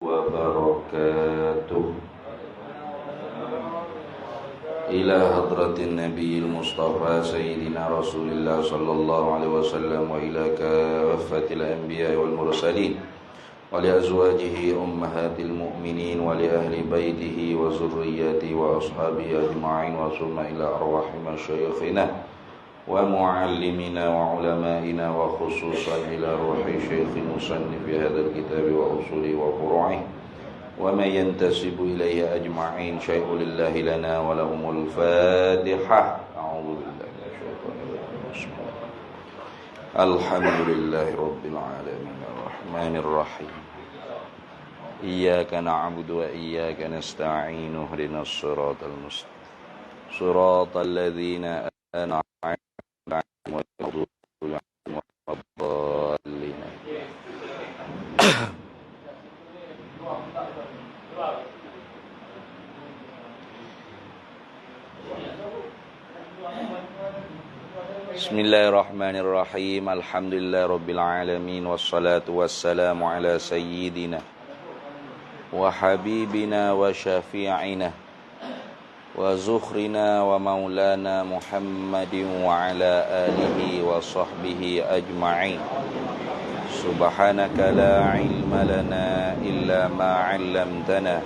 وبركاته إلى حضرة النبي المصطفى سيدنا رسول الله صلى الله عليه وسلم وإلى كافة الأنبياء والمرسلين ولأزواجه أمهات المؤمنين ولأهل بيته وذريته وأصحابه أجمعين وثم إلى أرواح مشايخنا ومعلمنا وعلمائنا وخصوصا إلى روح شيخ المصنف في هذا الكتاب وأصوله وفروعه ومن ينتسب إليه أجمعين شيء لله لنا ولهم الفاتحة. أعوذ بالله من الشيطان الرجيم. الحمد لله رب العالمين الرحمن الرحيم إياك نعبد وإياك نستعين اهدنا الصراط المستقيم صراط الذين أنعمت Bismillahirrahmanirrahim. Alhamdulillahirabbil alamin wassalatu wassalamu ala sayyidina wa habibina wa syafi'ina wa zukhrina wa maulana Muhammadin wa ala alihi wa sahbihi ajma'in. Subhanaka la ilma lana illa ma 'allamtana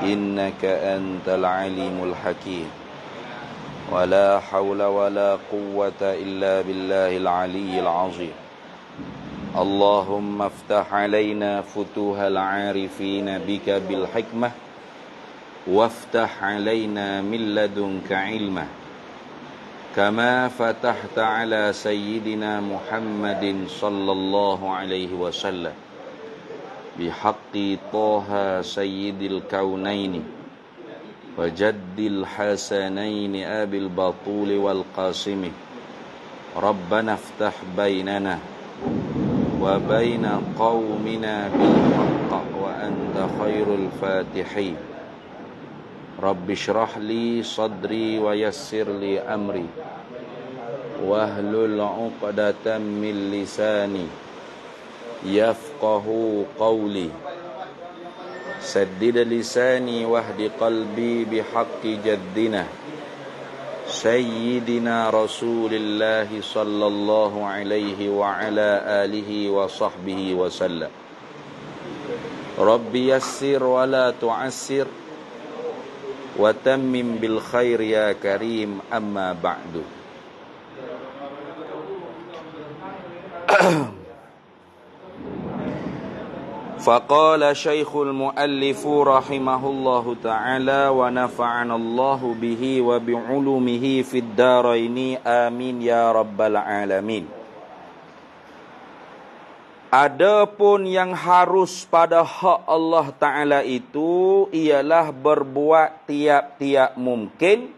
innaka antal alimul hakim. ولا حول ولا قوة إلا بالله العلي العظيم. اللهم افتح علينا فتوح العارفين بك بالحكمة وافتح علينا من لدنك علما كما فتحت على سيدنا محمد صلى الله عليه وسلم بحق طه سيد الكونين وجد الحسنين أبي البطول والقاسم ربنا افتح بيننا وبين قومنا بالحق وأنت خير الفاتحين. رب اشرح لي صدري ويسر لي أمري واحلل عقدة من لساني يفقه قولي سدد لساني واهد قلبي بحق جدنا سيدنا رسول الله صلى الله عليه وعلى آله وصحبه وسلم. رب يسر ولا تعسر وتمم بالخير يا كريم. أما بعد. فقال شيخ المؤلف رحمه الله تعالى ونفعنا الله به وبعلومه في الدارين آمين يا رب العالمين. Adapun yang harus pada hak Allah Ta'ala itu ialah berbuat tiap-tiap mungkin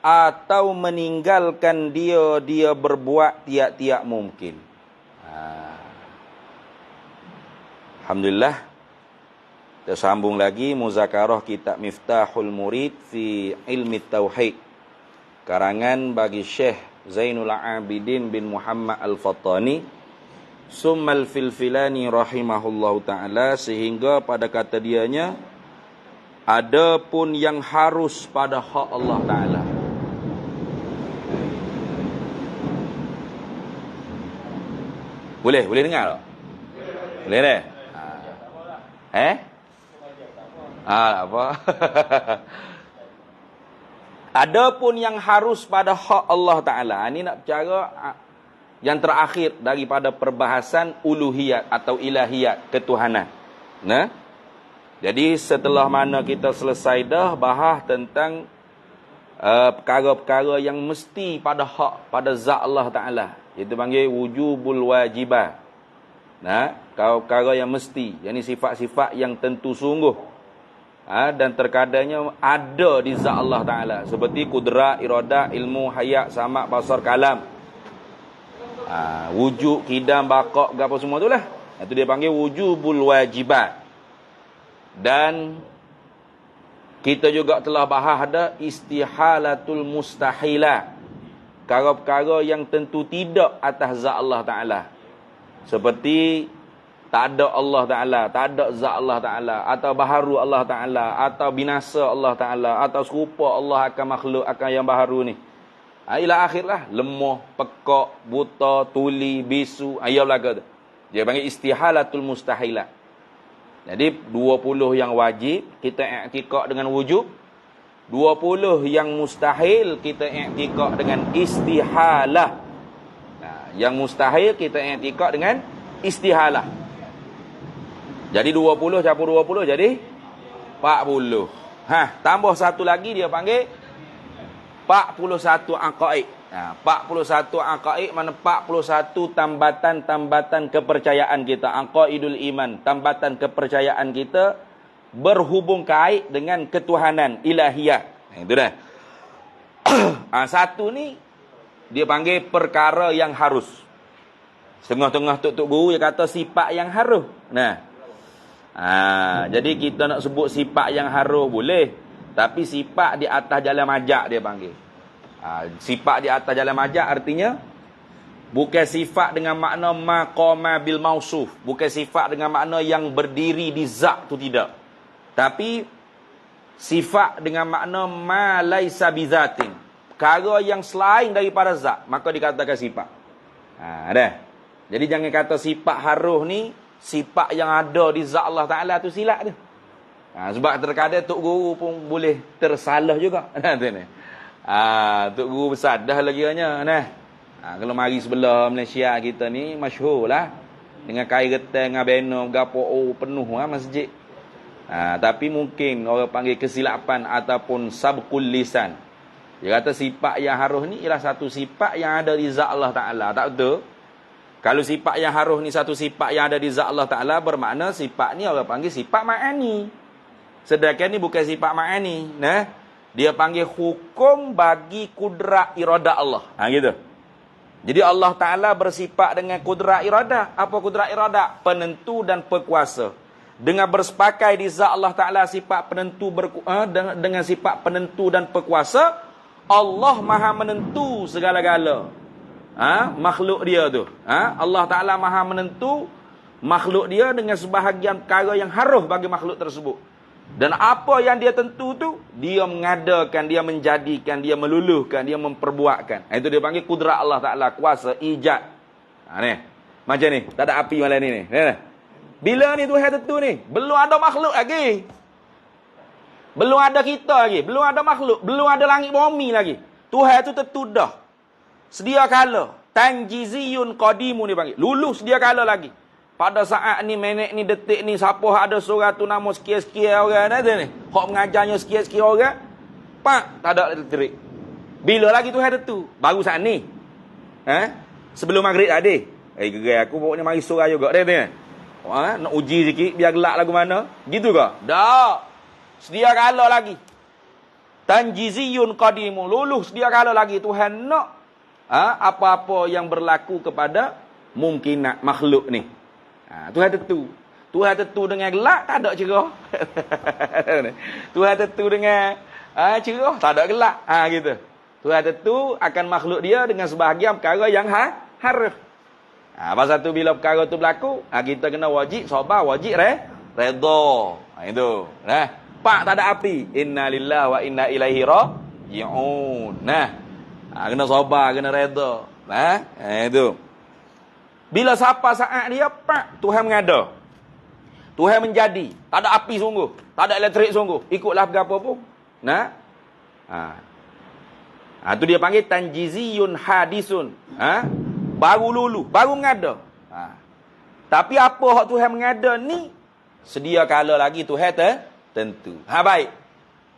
atau meninggalkan dia berbuat tiap-tiap mungkin. Alhamdulillah, kita sambung lagi muzakarah kitab Miftahul Murid fi Ilmi Tauhid, karangan bagi Syekh Zainul Abidin bin Muhammad Al-Fattani Summal Filfilani rahimahullahu ta'ala, sehingga pada kata dianya, adapun yang harus pada hak Allah Ta'ala. Boleh dengar tak? Boleh deh? Apa? Adapun yang harus pada hak Allah Ta'ala. Ini nak bicara yang terakhir daripada perbahasan uluhiyat atau ilahiyat, ketuhanan. Nah, jadi setelah mana kita selesai dah bahas tentang perkara-perkara yang mesti pada hak, pada zat Allah Ta'ala. Itu panggil wujubul wajibah. Nah, perkara yang mesti, yakni sifat-sifat yang tentu sungguh, dan terkadangnya ada di zat Allah Ta'ala, seperti kudrat, iradah, ilmu, hayat, sama', basar, kalam, wujud, kidam, baqa', apa semua itulah. Itu dia panggil wujubul wajibat. Dan kita juga telah bahas ada istihalatul mustahilah, perkara-perkara yang tentu tidak atas zat Allah Ta'ala, seperti Tak ada Allah Ta'ala, tak ada zat Allah Ta'ala, atau baharu Allah Ta'ala, atau binasa Allah Ta'ala, atau serupa Allah akan makhluk akan yang baharu ni. Ila akhir lah. Lemah, pekak, buta, tuli, bisu. Ayah belaka tu. Dia panggil istihalatul mustahilat. Jadi 20 yang wajib kita i'tikad dengan wujub, 20 yang mustahil kita i'tikad dengan istihalah. Nah, yang mustahil kita i'tikad dengan istihalah. Jadi 20 campur 20 jadi 40. Tambah satu lagi dia panggil 41 aqaid. 41 aqaid mana 41 tambatan-tambatan kepercayaan kita, aqaidul iman, tambatan kepercayaan kita berhubung kait dengan ketuhanan ilahiyah. Itu dah. Satu ni dia panggil perkara yang harus. Setengah-tengah tok guru dia kata sifat yang harus. Jadi kita nak sebut sifat yang harus boleh, tapi sifat di atas jalan majak dia panggil. Sifat di atas jalan majak artinya bukan sifat dengan makna maqama bil mausuf, bukan sifat dengan makna yang berdiri di zat tu, tidak. Tapi sifat dengan makna ma laisa bizatin, perkara yang selain daripada zat, maka dikatakan sifat. Dah. Jadi jangan kata sifat harus ni sifat yang ada di zat Allah Ta'ala tu silap tu. Sebab terkadang Tok Guru pun boleh tersalah juga. Tok Guru besar dah lagi hanya. Kalau mari sebelah Malaysia kita ni masyhur lah. Dengan kain getah, dengan banner, gapo penuh masjid. Tapi mungkin orang panggil kesilapan ataupun sabqul lisan. Dia kata sifat yang harus ni ialah satu sifat yang ada di zat Allah Ta'ala. Tak betul? Kalau sifat yang harus ni satu sifat yang ada di zat Allah Ta'ala, bermakna sifat ni orang panggil sifat ma'ani. Sedangkan ni bukan sifat ma'ani. Dia panggil hukum bagi kudrat iradah Allah. Gitu. Jadi Allah Ta'ala bersifat dengan kudrat iradah. Apa kudrat iradah? Penentu dan berkuasa. Dengan bersepakai di zat Allah Ta'ala sifat penentu dengan sifat penentu dan berkuasa, Allah Maha menentu segala-gala. Makhluk dia tu. Allah Ta'ala Maha menentu makhluk dia dengan sebahagian perkara yang harus bagi makhluk tersebut. Dan apa yang dia tentu tu, dia mengadakan, dia menjadikan, dia meluluhkan, dia memperbuatkan. Itu dia panggil kudrat Allah Ta'ala, kuasa, ijad. Macam ni, tak ada api malam ni. Bila ni Tuhan tentu ni, belum ada makhluk lagi. Belum ada kita lagi, belum ada makhluk, belum ada langit bumi lagi. Tuhan tu tentu dah. Sedia kala, tanjiziyun qadimu ni panggil. Lulus sedia kala lagi. Pada saat ni, minit ni, detik ni, siapa ada surat tu nama sekian-sekian orang ada ni. Hak mengajarnya sekian-sekian orang. Tak ada elektrik. Bila lagi tu ada tu? Baru saat ni. Sebelum maghrib tadi. Gerai aku pokoknya mari surah juga. Nak uji sikit biar gelak lagu mana. Gitu ke? Tak. Sedia kala lagi. Tanjiziyun qadimu. Lulus sedia kala lagi. Tuhan nak apa-apa yang berlaku kepada mungkinat makhluk ni. Tuhan tentu. Tuhan tentu dengan gelak, tak ada cerah. Tuhan tentu dengan cerah, tak ada gelak. Gitu. Tuhan tentu akan makhluk dia dengan sebahagian perkara yang harus. Pasal tu bila perkara tu berlaku, kita kena wajib sabar, wajib redha. Itu. Pak tak ada api. Inna lillahi wa inna ilaihi raji'un. Kena sabar, kena redha. Itu. Bila siapa saat dia, pak, Tuhan mengada. Tuhan menjadi. Tak ada api sungguh. Tak ada elektrik sungguh. Ikutlah berapa pun. Tu dia panggil tanjiziyun hadisun. Baru lulu. Baru mengada. Tapi apa hak Tuhan mengada ni, sedia kala lagi Tuhan tentu. Baik.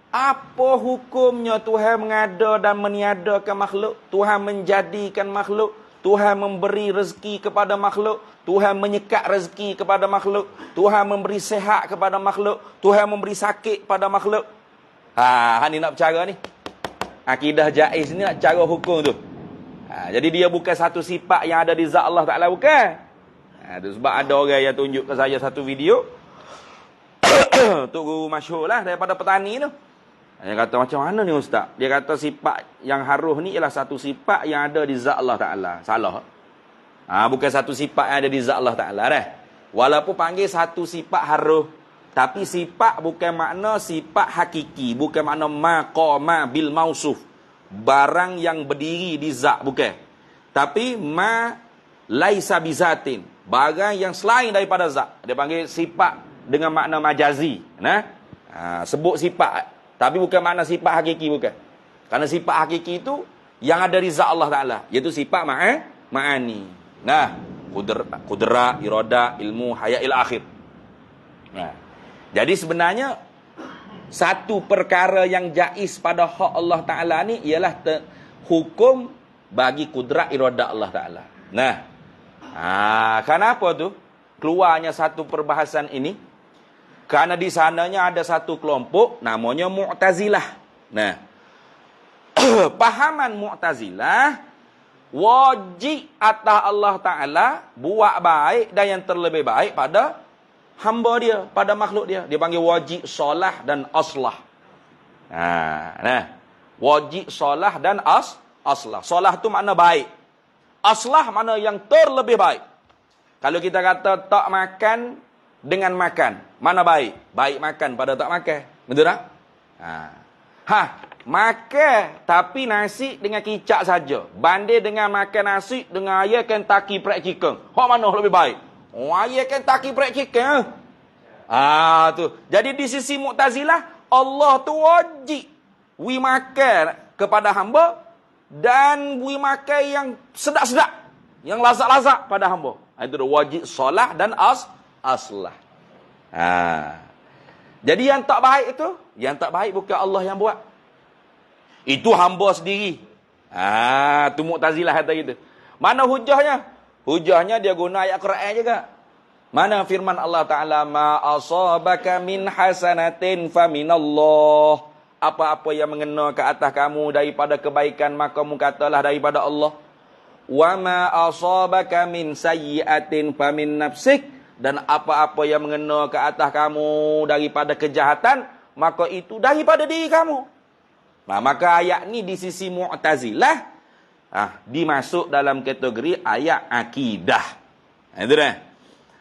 Apa hukumnya Tuhan mengada dan meniadakan makhluk? Tuhan menjadikan makhluk. Tuhan memberi rezeki kepada makhluk. Tuhan menyekat rezeki kepada makhluk. Tuhan memberi sehat kepada makhluk. Tuhan memberi sakit kepada makhluk. Ni nak bercara ni. Akidah jaiz ni nak cara hukum tu. Jadi dia bukan satu sifat yang ada di zat Allah Ta'ala, bukan. Sebab ada orang yang tunjuk ke saya satu video. Tok Guru masyhur lah daripada petani tu. Dia kata macam mana ni ustaz? Dia kata sifat yang harus ni ialah satu sifat yang ada di zat Allah Ta'ala. Salah. Bukan satu sifat yang ada di zat Allah Ta'ala dah. Walaupun panggil satu sifat harus, tapi sifat bukan makna sifat hakiki, bukan makna maqama bil mausuf. Barang yang berdiri di zat, bukan. Tapi ma laisa bizatin, barang yang selain daripada zat. Dia panggil sifat dengan makna majazi. Nah, sebut sifat, tapi bukan makna sifat hakiki, bukan. Karena sifat hakiki itu yang ada di zat Allah Ta'ala, iaitu sifat ma'ani. Nah, kudra, irada, ilmu, haya ila akhir. Nah, jadi sebenarnya satu perkara yang jaiz pada hak Allah Ta'ala ni ialah hukum bagi kudrat irada Allah Ta'ala. Nah, kenapa tu keluarnya satu perbahasan ini? Karena di sananya ada satu kelompok namanya Mu'tazilah. Nah, pahaman Mu'tazilah, wajib atas Allah Ta'ala buat baik dan yang terlebih baik pada hamba dia, pada makhluk dia. Dia panggil wajib solah dan aslah. Wajib solah dan aslah. Solah tu makna baik. Aslah makna yang terlebih baik. Kalau kita kata tak makan dengan makan, mana baik? Baik makan pada tak makan. Betul tak? Makan tapi nasi dengan kicap saja, banding dengan makan nasi dengan ayam Kentucky Fried Chicken. Hak mana lebih baik? Ayam Kentucky Fried Chicken. Tu. Jadi di sisi Mu'tazilah, Allah tu wajib we makan kepada hamba dan we makan yang sedap-sedap, yang lazat-lazat pada hamba. Itu wajib solah dan aslah. Jadi yang tak baik itu, yang tak baik bukan Allah yang buat. Itu hamba sendiri. Tu Mu'tazilah kata gitu. Mana hujahnya? Hujahnya dia guna ayat Quran juga. Mana firman Allah Ta'ala, ma asabaka min hasanatin faminallah. Apa-apa yang mengena ke atas kamu daripada kebaikan, maka kamu katalah daripada Allah. Wa ma asabaka min sayyi'atin famin nafsik. Dan apa-apa yang mengena ke atas kamu daripada kejahatan, maka itu daripada diri kamu. Maka ayat ni di sisi Mu'tazilah dimasuk dalam kategori ayat akidah. Itu dah.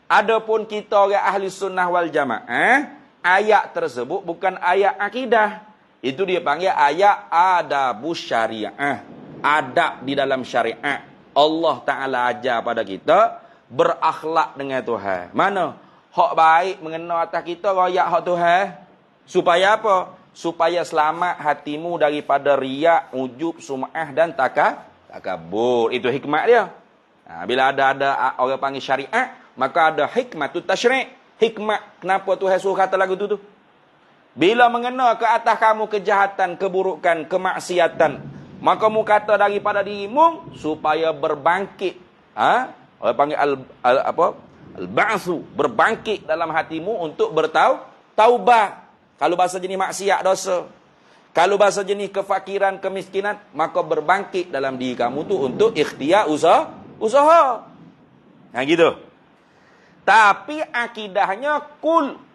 Adapun kita orang ahli sunnah wal jamaah, ayat tersebut bukan ayat akidah. Itu dia panggil ayat adabus syariah. Adab di dalam syariat. Allah Ta'ala ajar pada kita berakhlak dengan Tuhan. Mana? Hak baik mengena atas kita, royak hak Tuhan. Supaya apa? Supaya selamat hatimu daripada riak, ujub, sum'ah dan takabur. Itu hikmat dia. Bila ada orang panggil syariat, maka ada hikmat tu tasyri'. Hikmat kenapa Tuhan suruh kata lagu tu? Bila mengena ke atas kamu kejahatan, keburukan, kemaksiatan, maka mu kata daripada dirimu supaya berbangkit. Orang panggil al-ba'su, berbangkit dalam hatimu untuk bertaubat. Kalau bahasa jenis maksiat dosa. Kalau bahasa jenis kefakiran, kemiskinan, maka berbangkit dalam diri kamu tu untuk ikhtiar usaha. Gitu. Tapi akidahnya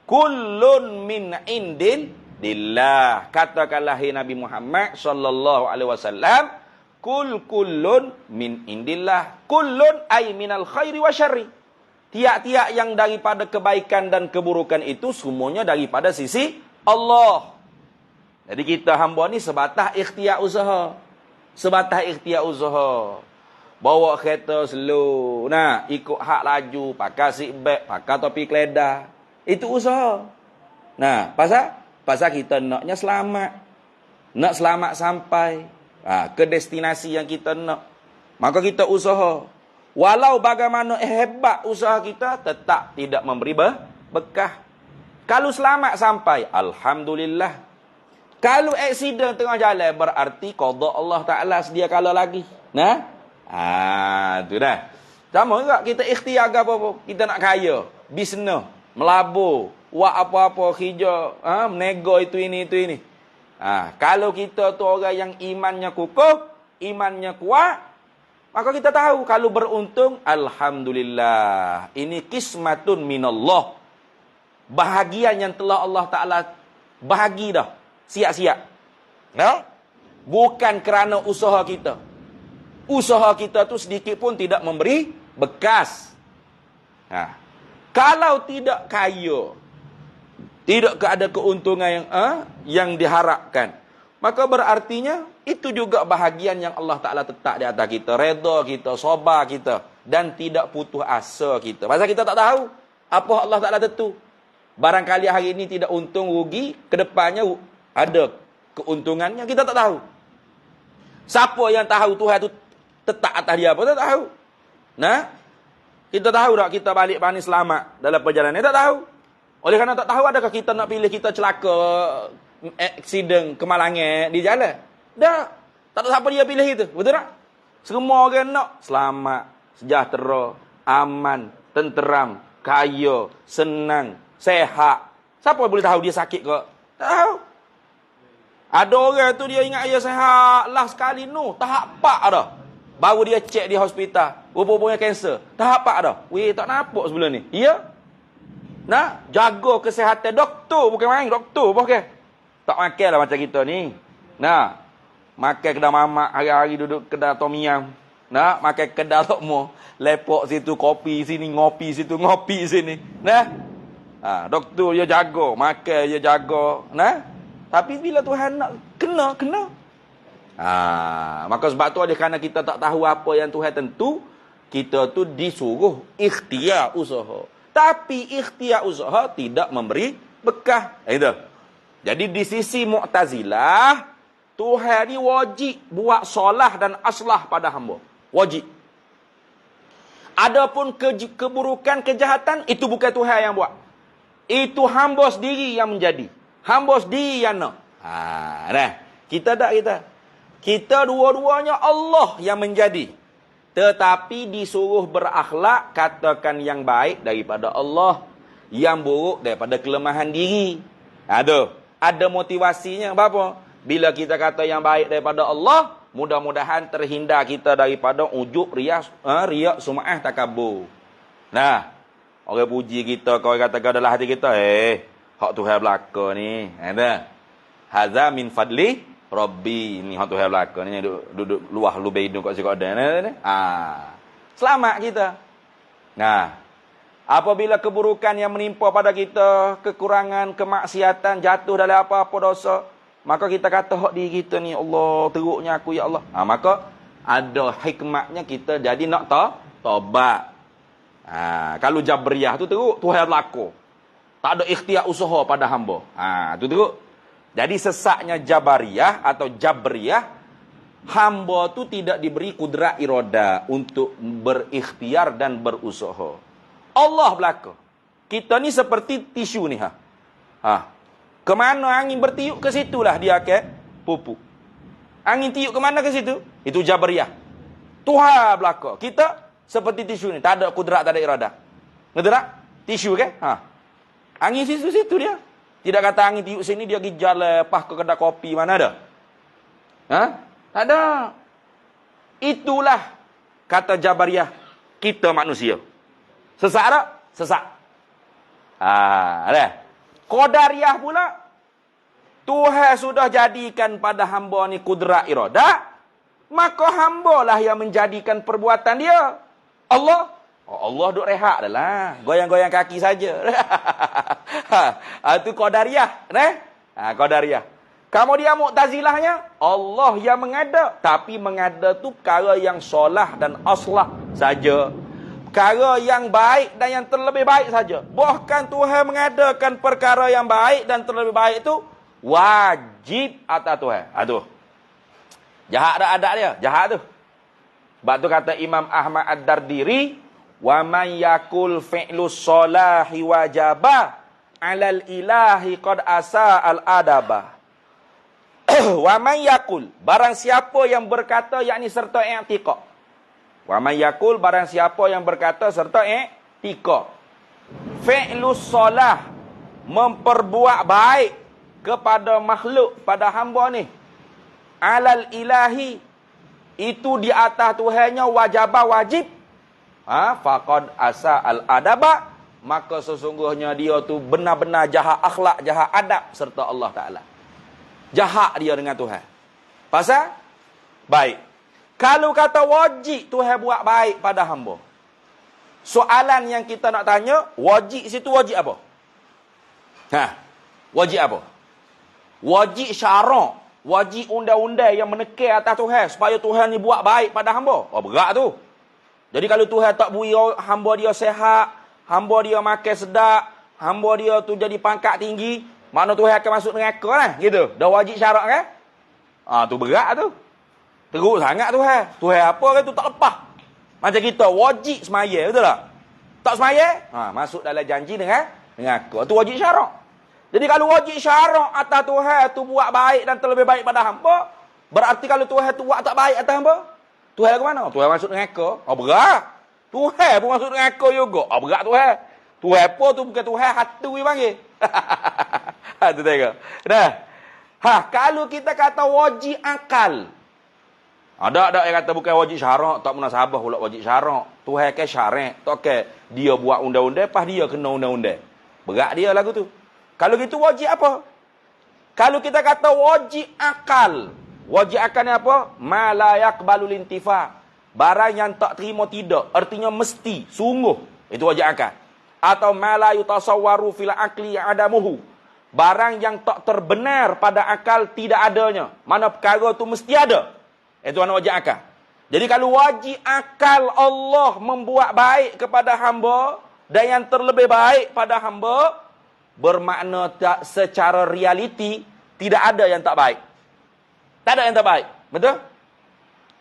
kullun min indillah. Katakanlah Nabi Muhammad sallallahu alaihi wasallam, kullun min indillah. Kullun ay minal khairi wa syarri. Tiap-tiap yang daripada kebaikan dan keburukan itu semuanya daripada sisi Allah. Jadi kita hamba ni sebatas ikhtiar usaha. Sebatas ikhtiar usaha. Bawa kereta slow. Ikut hak laju. Pakai seatbelt. Pakai topi keledar. Itu usaha. Pasal kita naknya selamat. Nak selamat sampai ke destinasi yang kita nak. Maka kita usaha. Walau bagaimana hebat usaha kita, tetap tidak memberi bekah. Kalau selamat sampai, alhamdulillah. Kalau aksiden tengah jalan, berarti qada Allah Ta'ala sedia kala lagi. Itu dah. Sama juga kita ikhtiar apa-apa. Kita nak kaya, bisnes, melabur, buat apa-apa, hijau, menego itu ini. Kalau kita tu orang yang imannya kukuh, imannya kuat, maka kita tahu kalau beruntung, alhamdulillah. Ini kismatun minallah. Bahagian yang telah Allah Ta'ala bahagi dah. Siap-siap. Bukan kerana usaha kita. Usaha kita tu sedikit pun tidak memberi bekas. Kalau tidak kaya, tidak ada keuntungan yang diharapkan, maka berartinya itu juga bahagian yang Allah Ta'ala letak di atas kita. Redha kita, sabar kita, dan tidak putus asa kita. Pasal kita tak tahu apa Allah Ta'ala tentu. Barangkali hari ini tidak untung, rugi, kedepannya ada keuntungannya, kita tak tahu. Siapa yang tahu Tuhan itu tetap atas dia apa? Tak tahu. Nah, kita tahu tak kita balik bani selamat dalam perjalanan? Tak tahu. Oleh kerana tak tahu, adakah kita nak pilih kita celaka, aksiden, kemalangan di jalan? Tak. Tak tahu siapa dia pilih itu. Betul tak? Semua orang nak selamat, sejahtera, aman, tenteram, kaya, senang, sehat. Siapa boleh tahu dia sakit ke? Tak tahu. Ada orang tu dia ingat dia sehat lah sekali tahap 4 dah. Baru dia cek di hospital, rupa-rupanya kanser. Tahap 4 dah. Weh, tak nampak sebelum ni. Ya? Nah, jaga kesihatan doktor, bukan main doktor bukan. Tak makanlah macam kita ni. Nah, makan kedai mamak, hari-hari duduk kedai tom yum. Nah, makan kedai lokmo, lepok situ kopi sini, ngopi situ, ngopi sini. Nah, doktor dia jaga, makan dia jaga. Nah, tapi bila Tuhan nak kena. Maka sebab tu oleh kerana kita tak tahu apa yang Tuhan tentu, kita tu disuruh ikhtiar usaha. Tapi ikhtiar usaha tidak memberi bekah. Itu. Jadi di sisi Mu'tazilah, Tuhan ni wajib buat solah dan aslah pada hamba. Wajib. Adapun keburukan, kejahatan, itu bukan Tuhan yang buat. Itu hamba sendiri yang menjadi. Hamba sendiri yang nak. Kita tak kita. Kita dua-duanya Allah yang menjadi. Tetapi disuruh berakhlak, katakan yang baik daripada Allah, yang buruk daripada kelemahan diri. Ada motivasinya. Apa? Bila kita kata yang baik daripada Allah, mudah-mudahan terhindar kita daripada ujub, riak, sum'ah, takabur. Nah, orang puji kita, kau kata kau dalam hati kita, hak Tuhan belaka ni. Hadza min fadli Rabbi. Ni hak Tuhan belaka ni, duduk luah lubai hidung kat sikok ada. Selamat kita. Nah, apabila keburukan yang menimpa pada kita, kekurangan, kemaksiatan, jatuh dalam apa-apa dosa, maka kita kata hak diri kita ni, Allah, teruknya aku ya Allah. Maka ada hikmatnya kita jadi nak taubat. Kalau Jabriyah tu teruk, Tuhan belaka. Tak ada ikhtiar usaha pada hamba. Tu teruk. Jadi sesaknya Jabariyah atau Jabriyah, hamba tu tidak diberi kudrat irada untuk berikhtiar dan berusaha. Allah belaka. Kita ni seperti tisu ni. Kemana angin bertiup, ke situlah dia akan pupuk. Angin tiup kemana, ke situ. Itu Jabriyah. Tuhan belaka. Kita seperti tisu ni. Tak ada kudrat, tak ada irada. Ngerti tak? Tisu kan? Angin situ-situ dia. Tidak kata angin tiup sini, dia pergi jalan lepas ke kedai kopi. Mana ada? Tak ada. Itulah kata Jabariyah, kita manusia. Sesak tak? Sesak. Qadariyah pula, Tuhan sudah jadikan pada hamba ni kudrat irada, maka hamba lah yang menjadikan perbuatan dia. Allah duk rehat dah lah. Goyang-goyang kaki saja. Itu Qadariyah. Qadariyah. Kemudian Mu'tazilahnya, Allah yang mengada. Tapi mengada tu perkara yang solah dan aslah saja. Perkara yang baik dan yang terlebih baik saja. Bahkan Tuhan mengadakan perkara yang baik dan terlebih baik itu wajib atas Tuhan. Jahat tak adat dia? Jahat tu. Sebab tu kata Imam Ahmad Ad-Dardiri, wa man yakul fi'lus solahi wajaba 'alal ilahi qad asa al-adaba. Wa man yakul, barang siapa yang berkata, yakni serta i'tiqad. Wa man yakul, barang siapa yang berkata serta i'tiqad. Fi'lus solah, memperbuat baik kepada makhluk, pada hamba ni. 'Alal ilahi, itu di atas Tuhannya, wajaba wajib. Faqad asa al-adaba, maka sesungguhnya dia tu benar-benar jahat akhlak, jahat adab serta Allah Ta'ala. Jahat dia dengan Tuhan. Pasal baik. Kalau kata wajib Tuhan buat baik pada hamba, Soalan yang kita nak tanya, wajib situ wajib apa? Wajib apa? Wajib syarak, wajib undang-undang yang menekan atas Tuhan supaya Tuhan ni buat baik pada hamba. Oh, berat tu. Jadi kalau Tuhan tak beri hamba dia sehat, hamba dia makan sedap, hamba dia tu jadi pangkat tinggi, mana Tuhan akan masuk neraka lah, gitu. Dah wajib syarak kan? Tu berat tu. Teruk sangat Tuhan. Tuhan apa kan tu tak lepas. Macam kita wajib semaya, betul tak? Tak semaya, masuk dalam janji dengan aku. Tu wajib syarak. Jadi kalau wajib syarak atas Tuhan tu buat baik dan terlebih baik pada hamba, berarti kalau Tuhan tu buat tak baik atas hamba, Tuhan ke mana? Tuhan masuk neraka. Berat. Tuhan pun masuk neraka juga. Berat Tuhan. Tuhan apa tu bukan Tuhan hatu dia panggil. Tu tengok. Dah. Kalau kita kata wajib akal. Ada yang kata bukan wajib syarak, tak munasabah pula wajib syarak. Tuhan ke syarak, tak ke dia buat undang-undang, pas dia kena undang-undang. Berat dia lagu tu. Kalau gitu wajib apa? Kalau kita kata wajib akal. Wajib akal ni apa? Ma la yaqbalu lintifa. Barang yang tak terima tidak, artinya mesti, sungguh. Itu wajib akal. Atau ma la yutasawwaru fil aqli adamuhu. Barang yang tak terbenar pada akal tidak adanya. Mana perkara tu mesti ada. Itu mana wajib akal. Jadi kalau wajib akal Allah membuat baik kepada hamba dan yang terlebih baik pada hamba, bermakna tak secara realiti tidak ada yang tak baik. Tak ada yang tak baik. Betul?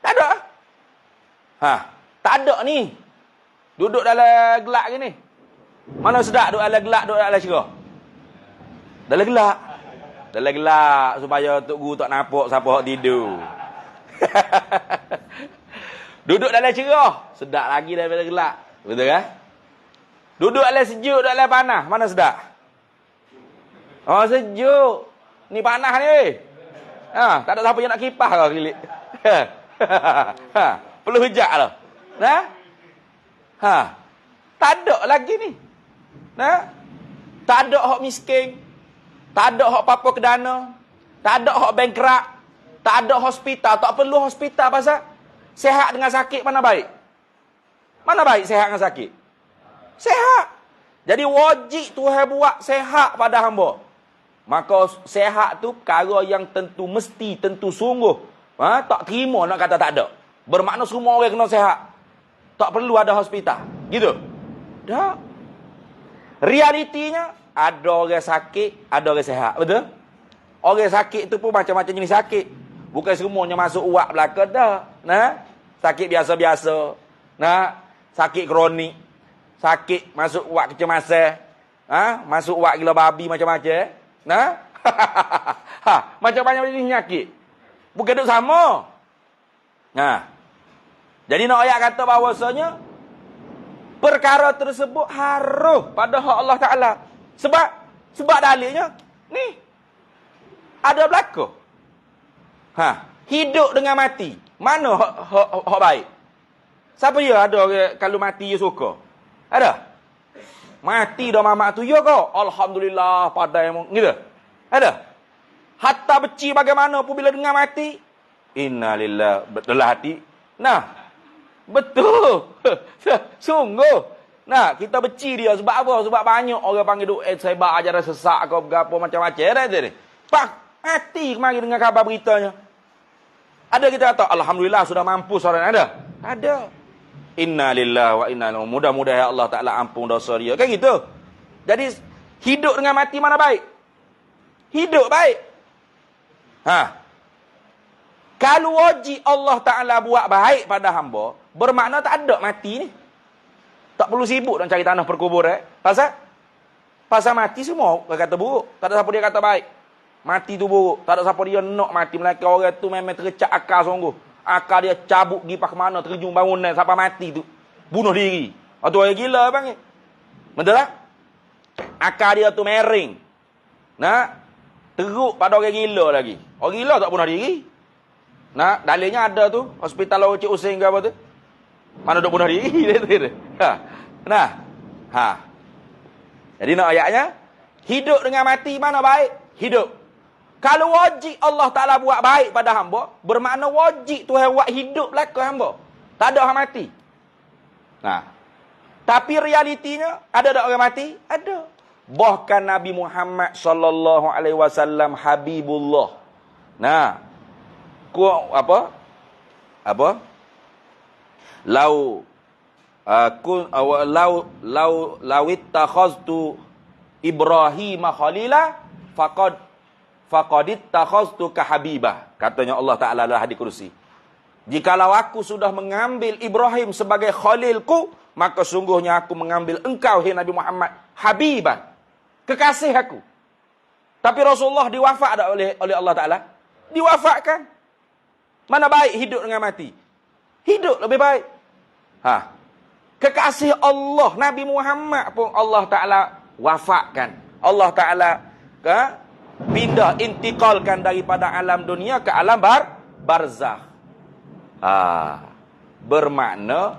Tak ada. Tak ada ni. Duduk dalam gelak gini. Mana sedap duduk dalam gelak, duduk dalam cerah? Dalam gelak. Dalam gelak supaya Tok Guru tak nampak siapa hak tidur. Duduk dalam cerah, sedap lagi daripada gelap. Betul kan? Duduk dalam sejuk, duduk dalam panas, mana sedap? Sejuk. Ni panas ni. Tak ada siapa yang nak kipas kau kilik. Perlu hujak lah. Tak ada lagi ni. Tak ada hak miskin. Tak ada hak apa-apa kedana. Tak ada hak bankrupt. Tak ada hospital, tak perlu hospital pasal sehat dengan sakit mana baik? Mana baik sehat dengan sakit? Sehat. Jadi wajib Tuhan buat sehat pada hamba. Maka sehat tu perkara yang tentu mesti, tentu sungguh. Tak terima nak kata tak ada. Bermakna semua orang kena sehat. Tak perlu ada hospital. Gitu. Tak. Realitinya ada orang sakit, ada orang sehat. Betul? Orang sakit tu pun macam-macam jenis sakit. Bukan semuanya masuk uak belakang dah. Sakit biasa-biasa. Sakit kronik. Sakit masuk uak kecemasan. Masuk uak gila babi macam-macam. Macam-macam jenis penyakit. Bukan duk sama. Jadi nak ayat kata bahawasanya perkara tersebut harus pada hak Allah Ta'ala. Sebab dalilnya ni ada belakang. Hidup dengan mati. Mana hak baik? Siapa dia ada kalau mati dia suka? Ada? Mati dah mamak tu ya kau. Alhamdulillah pada yang gitu. Ada? Hatta beci bagaimana pun bila dengar mati. Innalillah. Betul hati. Betul. Sungguh. Kita beci dia sebab apa? Sebab banyak orang panggil duk sebab ajaran sesak kau berapa macam-macam dah ni. Pak mati kemari dengan kabar beritanya. Ada kita kata, alhamdulillah sudah mampu seorang ada? Ada. Inna lillahi wa inna ilaihi. Mudah-mudahan ya Allah Ta'ala ampun dosa dia. Kan gitu. Jadi hidup dengan mati mana baik? Hidup baik. Kalau wajib Allah Ta'ala buat baik pada hamba, bermakna tak ada mati ni. Tak perlu sibuk nak cari tanah perkuburan. Pasal mati semua kata buruk. Tak ada siapa dia kata baik. Mati tu buruk. Tak ada siapa dia nak mati. Melainkan orang tu memang tercak akal sungguh. Akal dia cabut pergi ke mana. Terjun bangunan sampai mati tu. Bunuh diri. Tu orang gila bang. Betul tak? Akal dia tu mering. Teruk pada orang gila lagi. Orang gila tak bunuh diri. Dalilnya ada tu. Hospital orang Cik Hussein ke apa tu. Mana duk bunuh diri. Jadi nak ayatnya. Hidup dengan mati mana baik? Hidup. Kalau wajib Allah Ta'ala buat baik pada hamba, bermakna wajib Tuhan buat hidup belakang hamba. Tak ada orang mati. Tak Tapi realitinya, ada tak orang mati? Ada. Bahkan Nabi Muhammad sallallahu alaihi wasallam Habibullah. Nah, apa? Lau ittakhaztu Ibrahim khalila faqad ittakhaztu ka habibah. Katanya Allah Taala dalam hadis kursi. Jikalau aku sudah mengambil Ibrahim sebagai khalilku, maka sungguhnya aku mengambil engkau, hai Nabi Muhammad, habibah, kekasih aku. Tapi Rasulullah diwafak oleh Allah Ta'ala? Diwafakkan. Mana baik hidup dengan mati? Hidup lebih baik. Kekasih Allah, Nabi Muhammad pun Allah Ta'ala wafakkan. Allah Ta'ala pindah, intiqalkan daripada alam dunia ke alam barzakh. Bermakna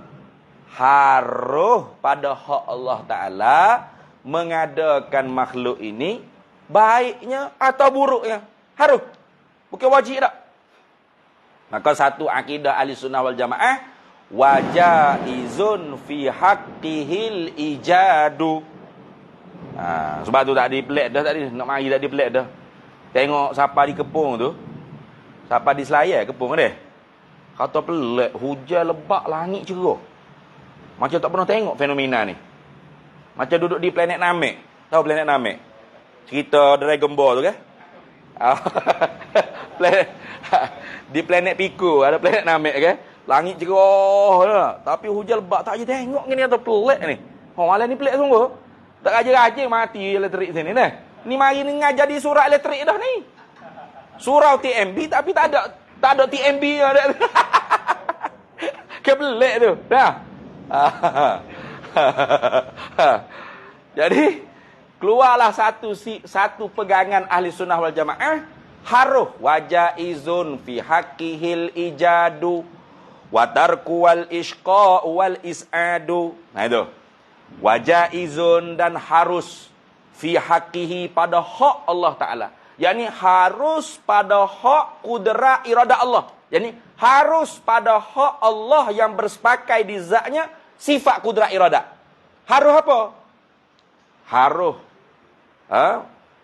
haruh pada hak Allah Ta'ala mengadakan makhluk ini baiknya atau buruknya. Haruh. Bukan wajib tak. Maka satu akidah ahli sunnah wal jamaah, wajaizun fi haqqihil ijadu. Sebab tu tak di-plate dah tadi. Nak mari tak di-plate dah. Tengok siapa di Kepung tu. Siapa di Selayar Kepung deh. Kata pelik, hujan lebat, langit cerah. Macam tak pernah tengok fenomena ni. Macam duduk di planet Namek. Tahu planet Namek? Cerita Dragon Ball tu kan? Di planet Pico ada planet Namek kan? Langit cerah. Tapi hujan lebat, tak je tengok ni atau pelik ni. Malam ni pelik sungguh. Tak raja-raja mati elektrik sini ni. Ni mari ni ngajar di surau elektrik dah ni. Surau TMB tapi tak ada TMB ada. Kebelik tu. Dah. Jadi keluarlah satu pegangan ahli sunnah wal jamaah, haruh wajaizun fi haqqihil ijadu wa tarku wal isqa wal is'adu. Nah itu. Wajaizun dan harus fi haqqihi pada hak Allah Ta'ala. Yani harus pada hak kudrat iradah Allah. Yani harus pada hak Allah yang bersepakai di zatnya sifat kudrat iradah. Harus apa? Haruh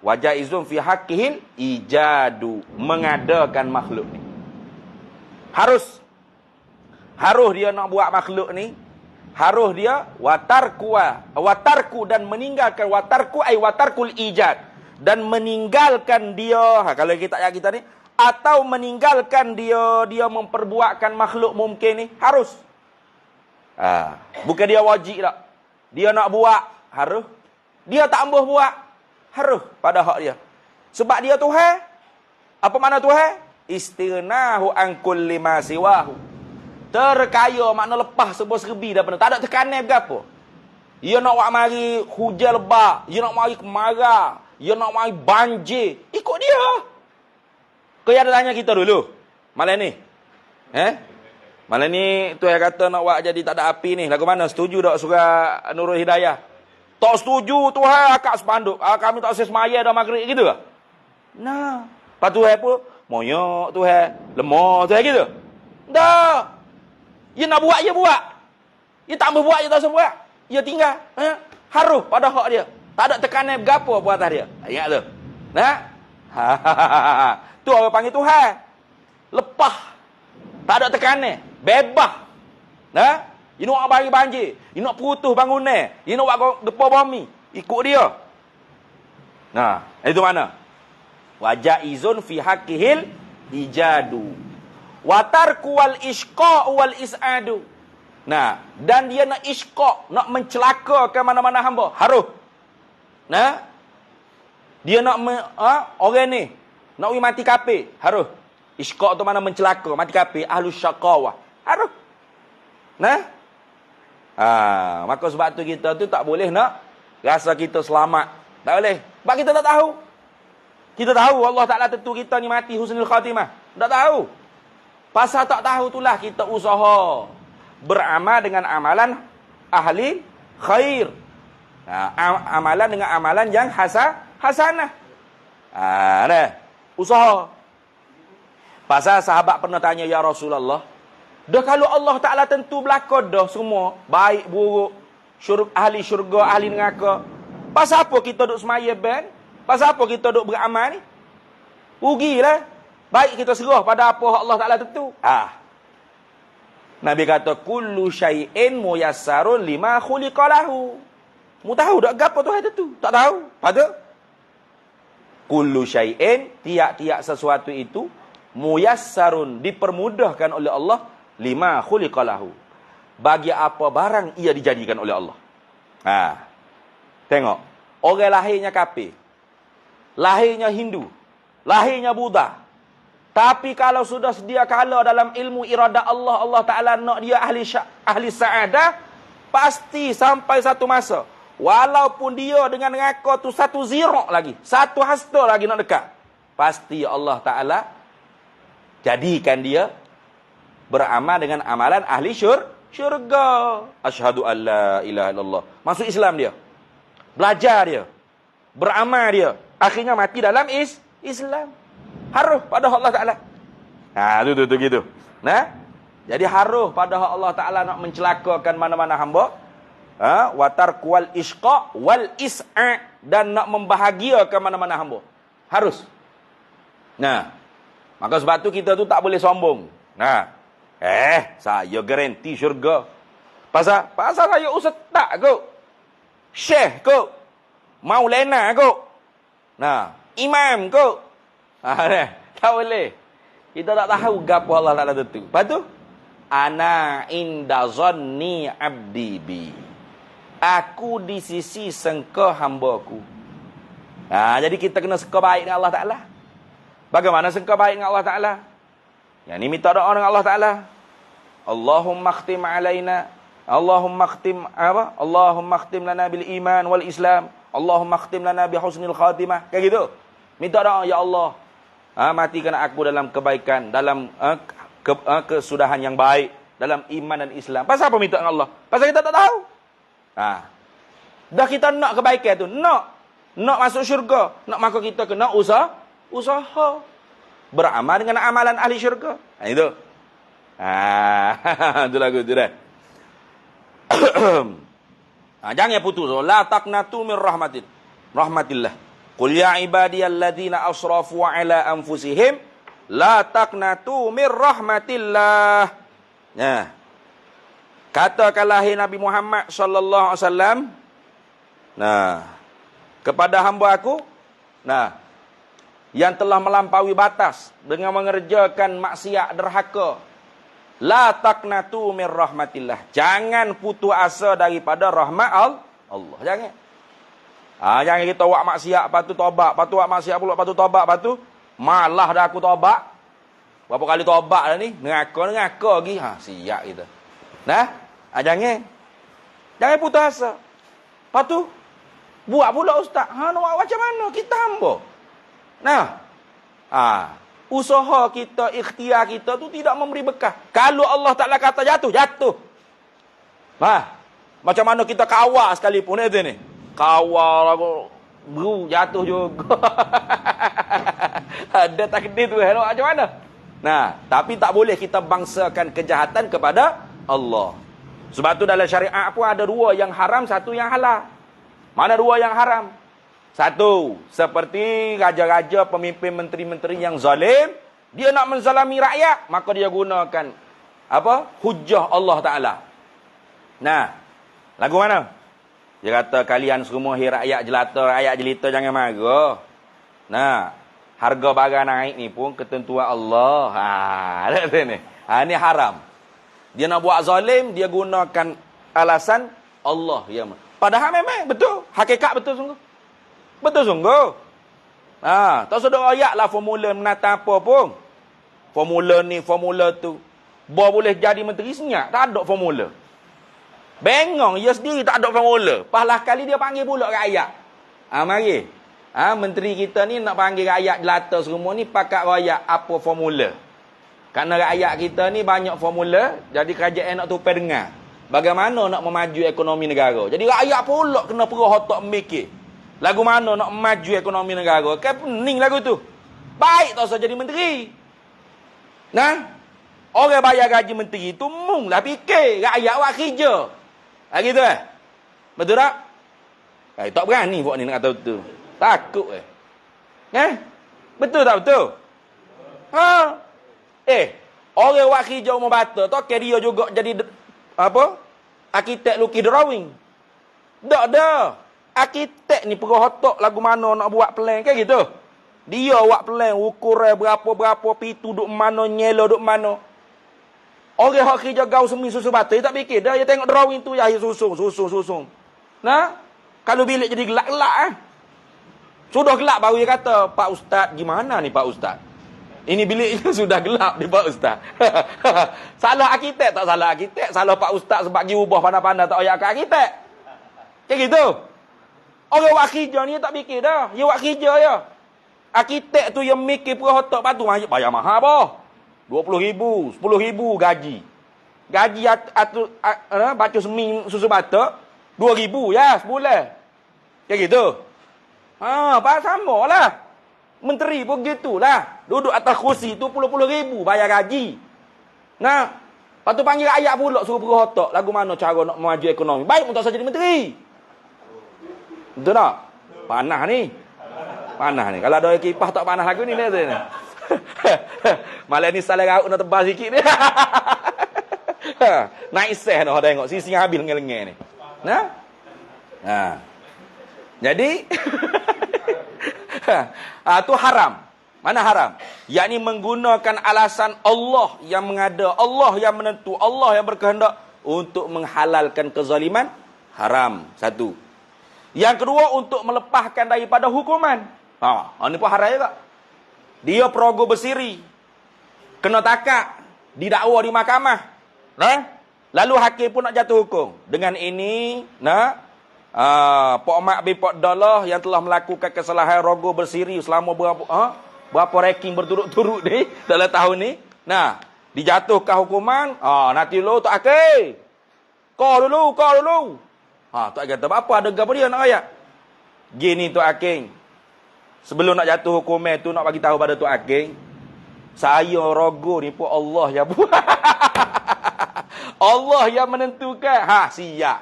wajaizun fi haqqihil ijadu, mengadakan makhluk ni. Harus dia nak buat makhluk ni. Harus dia watarku dan meninggalkan watarkul ijad, dan meninggalkan dia kalau kita ni, atau meninggalkan dia memperbuatkan makhluk mungkin ni, harus. Bukan dia wajib tak. Dia nak buat, harus. Dia tak ambuh buat, harus pada hak dia. Sebab dia Tuhan. Apa makna Tuhan? Istignahu an kulli ma siwahu. Terkaya makna lepas sebuah serbi dah benar. Tak ada tekanan berapa. Dia nak buat mari hujan lebat, dia nak mari kemarau, dia nak mari banjir, ikut dia. Kau ada tanya kita dulu malam ni. Malam ni tu yang kata nak buat jadi tak ada api ni. Lagu mana? Setuju tak surah Nurul Hidayah? Tak setuju Tuhan akak sepanduk. Kami tak semaya dah maghrib gitu ke? Nah, lepas Tuhan pun moyok Tuhan, lemah Tuhan gitu. Dah. Dia nak buat, dia buat. Dia tak mau buat, dia tak usah buat. Dia tinggal. Haruh pada hak dia. Tak ada tekanan berapa buat atas dia. Ingat tu. Nah? Tu orang panggil Tuhan. Lepah. Tak ada tekanan. Bebas. Nah? Dia nak bagi banjir. Dia nak putus bangunan. Dia nak buat gempa bumi. Ikut dia. Nah, itu mana? Wajaizun fi haqqihil ijadu. Watarku wal isqa wal is'adu. Nah, dan dia nak isqa, nak mencelakakan mana-mana hamba. Haruh. Nah? Dia nak orang ni nak mati kafir, haruh. Isqa tu mana mencelaka, mati kafir, ahlus syaqawah. Haruh. Nah? Maka sebab tu kita tu tak boleh nak rasa kita selamat. Tak boleh. Sebab kita tak tahu. Kita tahu Allah Ta'ala tentu kita ni mati husnul khatimah. Tak tahu. Pasal tak tahu itulah kita usaha beramal dengan amalan ahli khair. Amalan dengan amalan yang hasanah. Usaha. Pasal sahabat pernah tanya, ya Rasulullah, dah kalau Allah Ta'ala tentu berlaku dah semua, baik buruk, ahli syurga, ahli neraka. Pasal apa kita duk semaya ben? Pasal apa kita duk beramal ni? Rugilah. Baik kita serah pada apa Allah Ta'ala tentu. Nabi kata, kullu syai'in muyassarun lima khuliqalahu. Mu tahu tak gapo Tuhan tentu? Tak tahu. Pada kullu syai'in, tiap-tiap sesuatu itu muyassarun, dipermudahkan oleh Allah, lima khuliqalahu, bagi apa barang ia dijadikan oleh Allah. Tengok, orang lahirnya kafir, lahirnya Hindu, lahirnya Buddha. Tapi kalau sudah sedia kala dalam ilmu iradah Allah, Allah Ta'ala nak dia ahli sa'adah, pasti sampai satu masa, walaupun dia dengan neraka tu satu zirok lagi, satu hasta lagi nak dekat, pasti Allah Ta'ala jadikan dia beramal dengan amalan ahli syurga. Asyhadu an la ilaha illallah. Masuk Islam dia. Belajar dia. Beramal dia. Akhirnya mati dalam Islam. Haruh pada Allah Ta'ala. Tu gitu. Nah, jadi haruh pada Allah Ta'ala nak mencelakakan mana-mana hamba. Watar kual isqa wal is'a, dan nak membahagiakan mana-mana hamba. Harus. Nah, maka sebab tu kita tu tak boleh sombong. Saya garanti syurga. Pasal saya ustaz kot. Syekh kot. Maulana kot. Imam kot. Tak boleh. Kita tak tahu gapo Allah Ta'ala tentu. Lepas tu, ana inda zanni abdi bi. Aku di sisi sangka hamba-Ku. Jadi kita kena sangka baik dengan Allah Ta'ala. Bagaimana sangka baik dengan Allah Ta'ala? Yang ni minta doa dengan Allah Ta'ala. Allahumma khtim alaina. Allahumma khtim apa? Allahumma khtim lana bil iman wal islam. Allahumma khtim lana bi husnil khatimah. Kayak gitu. Minta doa, ya Allah, matikan aku dalam kebaikan, dalam kesudahan yang baik, dalam iman dan Islam. Pasal apa minta dengan Allah? Pasal kita tak tahu. Dah kita nak kebaikan tu, nak masuk syurga, nak, maka kita kena usaha beramal dengan amalan ahli syurga. Itu. Itu lagu tu dah. Jangan putus. La taqnatu min rahmatillah. Qul ya ibadiyalladzina asrafu ala anfusihim la taqnatu min rahmatillah. Katakanlah Nabi Muhammad sallallahu alaihi wasallam, kepada hamba aku, yang telah melampaui batas dengan mengerjakan maksiat derhaka, la taqnatu min rahmatillah. Jangan putus asa daripada rahmat Allah. Jangan. Jangan kita buat maksiat, lepas tu tobat, lepas tu buat maksiat pula, lepas tu tobat, lepas tu malah dah aku tobat. Berapa kali tobat dah ni? Neraka lagi. Siap kita. Jangan putus asa. Lepas tu buat pula ustaz. Nak buat macam mana? Kita hamba. Usaha kita, ikhtiar kita tu tidak memberi bekah. Kalau Allah Ta'ala kata jatuh. Macam mana kita kawal sekalipun ni. Kawal aku jatuh juga. Ada takdir tu. Macam mana? Tapi tak boleh kita bangsakan kejahatan kepada Allah. Sebab tu dalam syariat pun ada dua yang haram, satu yang halal. Mana dua yang haram? Satu, seperti raja-raja, pemimpin, menteri-menteri yang zalim, dia nak menzalimi rakyat, maka dia gunakan hujjah Allah Ta'ala. Lagu mana? Dia kata, kalian semua rakyat jelata, rakyat jelita, jangan marah. Harga barang naik ni pun ketentuan Allah. Ini haram. Dia nak buat zalim, dia gunakan alasan Allah. Padahal memang betul. Hakikat betul sungguh. Betul sungguh. Tak sedar ayat lah formula menata apa pun. Formula ni, formula tu. Boleh jadi menteri senyap. Tak ada formula. Bengong, dia sendiri tak ada formula. Palah kali dia panggil pula rakyat. Mari. Menteri kita ni nak panggil rakyat jelata semua ni pakat rakyat apa formula. Kerana rakyat kita ni banyak formula, jadi kerajaan nak tupai dengar. Bagaimana nak memaju ekonomi negara. Jadi rakyat pula kena perah otak memikir. Lagu mana nak maju ekonomi negara. Kan pening lagu tu. Baik tak usah jadi menteri. Orang bayar gaji menteri tu munglah fikir. Rakyat buat kerja. Gitu Betul tak? Tak berani buat ni nak kata betul. Takut Betul tak betul? Orang buat kerja rumah bata tu dia juga jadi apa? Arkitek lukis drawing. Tak dah. Arkitek ni perlu otak lagu mana nak buat plan kan gitu. Dia buat plan ukuran berapa pitu duk mana, nyela duk mana. Orang hak kerja gaul semi susu bata dia tak fikir dah, dia tengok drawing tu ya susung. Nah, kalau bilik jadi gelap-gelap Sudah gelap baru dia kata, "Pak Ustaz, gimana ni Pak Ustaz? Ini biliknya sudah gelap ni Pak Ustaz." Salah arkitek tak salah arkitek, salah Pak Ustaz sebab pergi ubah pandai-pandai tak payah ke arkitek. Kayak gitu. Orang buat kerja ni tak fikir dah. Dia buat kerja je. Arkitek tu yang mikir perah otak patu bayar mahal apa? 20,000, 10,000 gaji. Gaji baca semi susu bata 2,000 ya sebulan. Kayak gitu. Pak sama lah. Menteri pun gitulah. Duduk atas kursi tu puluh-puluh ribu bayar gaji. Nah, lepas tu panggil rakyat pula suruh perah otak lagu mana cara nak maju ekonomi. Baik untuk saya jadi menteri. Betul tak? Panah ni. Kalau ada kipas tak panah lagu ni dia ni. Malah ni salah raut nak tebal sikit ni. Naik seh dah tengok sisi habis lengah-lengah ni. Nah. Jadi tu haram. Mana haram? Yakni menggunakan alasan Allah yang mengada, Allah yang menentu, Allah yang berkehendak untuk menghalalkan kezaliman, haram. Satu. Yang kedua, untuk melepaskan daripada hukuman. Ini pun haram juga. Dia perogoh bersiri, kena takak, didakwa di mahkamah. Lalu hakim pun nak jatuh hukum. Dengan ini, Pak Mak bin Pak Dalah yang telah melakukan kesalahan rogoh bersiri selama berapa ranking berturut-turut ni dalam tahun ni. Dijatuhkan hukuman. Nanti lo tak akhir. Kau dulu. Tak kata apa ada apa dia nak ayat. Gini tu Aking. Sebelum nak jatuh hukuman tu nak bagi tahu pada tu Aking, saya rogo ni pun Allah yang buat. Allah yang menentukan. Siap.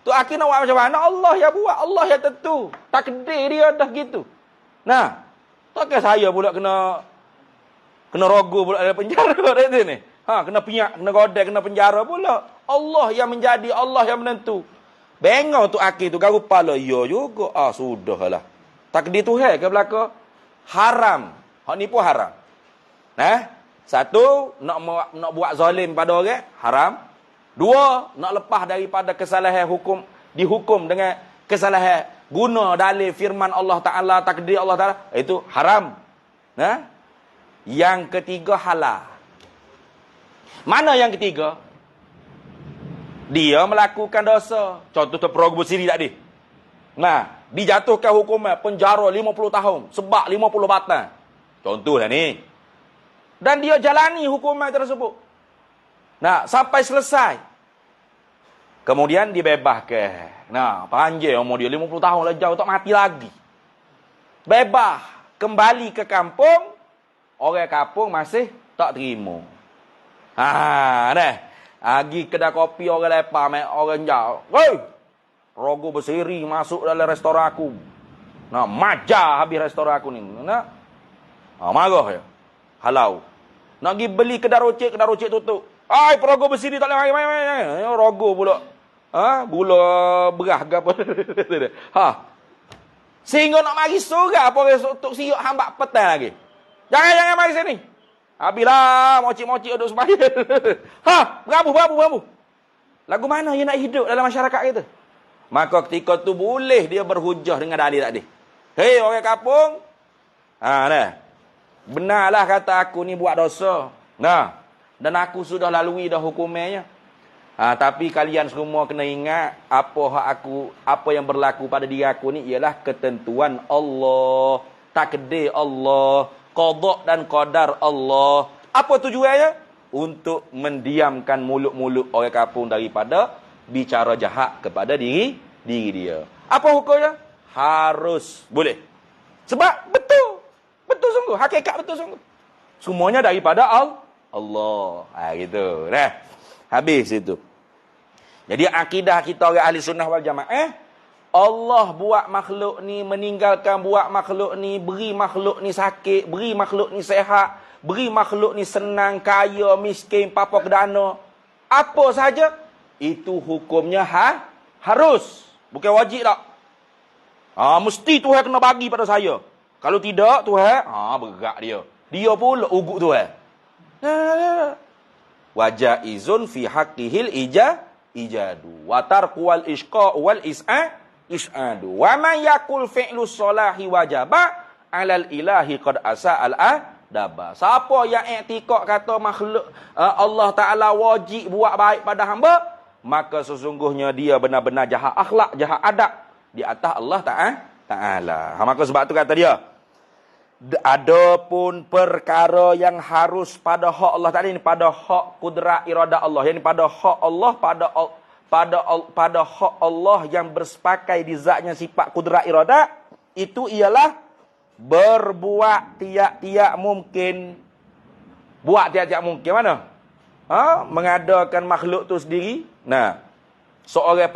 Tu Aking nak buat macam mana? Allah yang buat, Allah yang tentu. Takdir dia dah gitu. Takkan saya pula kena rogo pula dalam penjara dia ni. Kena pinyak, kena godek, kena penjara pula. Allah yang menjadi, Allah yang menentu. Bengong tu Aking tu garu pala ya juga. Sudahlah. Takdir Tuhan ke belaka? Haram. Hak ni pun haram. Satu, nak buat zalim pada orang, haram. Dua, nak lepas daripada kesalahan hukum, dihukum dengan kesalahan guna dalil firman Allah Ta'ala, takdir Allah Ta'ala, itu haram. Yang ketiga, halal. Mana yang ketiga? Dia melakukan dosa. Contoh terperogoh bersiri tadi. Dijatuhkan hukuman penjara 50 tahun. Sebab 50 batang. Contohlah ni. Dan dia jalani hukuman tersebut. Sampai selesai. Kemudian dibebaskan. Panjang umur dia 50 tahun lah jauh. Tak mati lagi. Bebas. Kembali ke kampung. Orang kampung masih tak terima. Pergi kedai kopi orang lepas, orang jauh. Rogo bersiri masuk dalam restoran aku. Majah habis restoran aku ni. Marah ya. Halau. Nak pergi beli kedai rocek tutup. Perogoh bersiri tak boleh main. Rogo pula. Gula beras ke apa. Sehingga nak mari surat apa untuk siap hambak petang lagi. Jangan mari sini. Habislah mocik-mocik duduk sembahyang. Berabu. Lagu mana dia nak hidup dalam masyarakat kita? Maka ketika tu boleh dia berhujah dengan dalil tadi. Hei orang kampung. Benarlah kata aku ni buat dosa. Dan aku sudah lalui dah hukumannya. Tapi kalian semua kena ingat apa yang berlaku pada diri aku ni ialah ketentuan Allah, takdir Allah, qada dan qadar Allah. Apa tujuannya? Untuk mendiamkan mulut-mulut orang kampung daripada bicara jahat kepada diri dia. Apa hukumnya? Harus boleh. Sebab betul sungguh, hakikat betul sungguh. Semuanya daripada Allah. Gitu. Habis itu. Jadi akidah kita orang ahli sunnah wal jamaah, Allah buat makhluk ni, meninggalkan buat makhluk ni, beri makhluk ni sakit, beri makhluk ni sehat, beri makhluk ni senang, kaya, miskin, papa kedana. Apa saja, itu hukumnya harus. Bukan wajib tak. Mesti Tuhan kena bagi pada saya. Kalau tidak, Tuhan, bergerak dia. Dia pula ugut Tuhan. Wajaizun fi haqqihil ijadu. Watarku wal ishqa wal is'adu. Wa man yakul fi'lu salahi wajaba alal ilahi qad asa'al adaba. Siapa yang i'tikad kata makhluk Allah Ta'ala wajib buat baik pada hamba, maka sesungguhnya dia benar-benar jahat akhlak, jahat adab di atas Allah Ta'ala. Maka sebab tu kata dia, adapun perkara yang harus pada hak Allah Ta'ala ini, pada hak kudrat iradah Allah, yang pada hak Allah, pada hak Allah yang bersepakai di zatnya sifat kudrat iradah, itu ialah berbuat tiap-tiap mungkin. Buat tiap-tiap mungkin mana? Mengadakan makhluk tu sendiri. Nah, seorang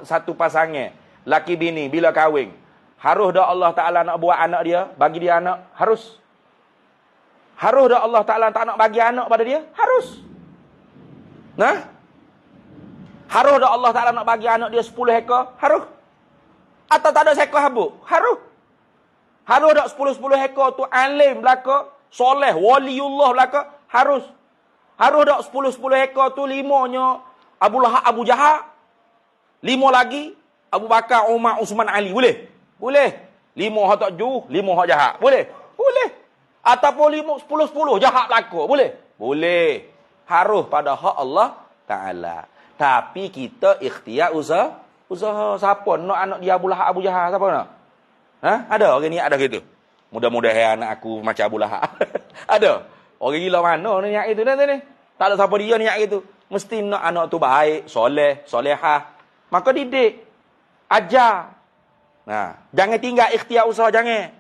satu pasangan, laki bini bila kahwin, harus dah Allah Ta'ala nak buat anak dia, bagi dia anak? Harus. Harus dah Allah Ta'ala tak nak bagi anak pada dia? Harus. Nah? Harus dah Allah Ta'ala nak bagi anak dia 10 ekor? Harus. Atau tak ada seekor habuk? Harus. Harus dah 10 ekor tu alim belaka, soleh, waliullah belaka? Harus. Harus dah 10 ekor tu 5-nya Abu Lahab, Abu Jahal. 5 lagi Abu Bakar, Umar, Usman, Ali. Boleh? Boleh. 5 hak tak ju, 5 hak jahat. Boleh? Boleh. Ataupun 10 jahat belaka. Boleh? Boleh. Harus pada hak Allah Ta'ala. Tapi kita ikhtiar usaha. Siapa nak anak dia Abu Lahab, Abu Jahal? Siapa nak? Ada orang ni ada gitu. Mudah-mudahan anak aku macam Abu Lahab. Ada. Orang gila mana ni niat itu ni? Tak ada siapa dia niat gitu. Mesti nak anak tu baik, soleh, solehah. Maka didik. Ajar. Nah, jangan tinggal ikhtiar usaha, jangan.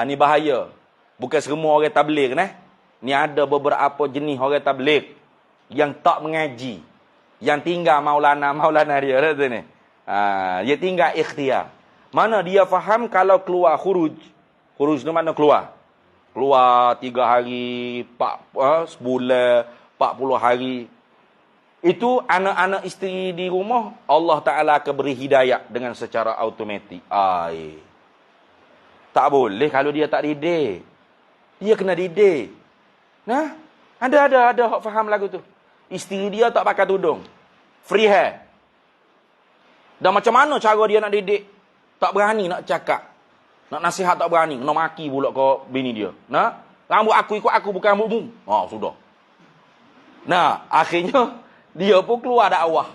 Ni bahaya. Bukan semua orang tabligh Ni ada beberapa jenis orang tabligh yang tak mengaji, yang tinggal maulana dia tu ni. Dia tinggal ikhtiar. Mana dia faham kalau keluar khuruj ni mana keluar 3 hari, sebulan, 40 hari. Itu anak-anak isteri di rumah, Allah Ta'ala akan beri hidayah dengan secara automatik. Tak boleh kalau dia tak didik. Dia kena didik. Nah, ada hak faham lagu tu. Isteri dia tak pakai tudung. Free hair. Dan macam mana cara dia nak didik? Tak berani nak cakap. Nak nasihat tak berani. Kena maki pula ke bini dia. Nah, rambut aku ikut aku, bukan rambutmu. Sudah. Nah, akhirnya dia pun keluar dakwah.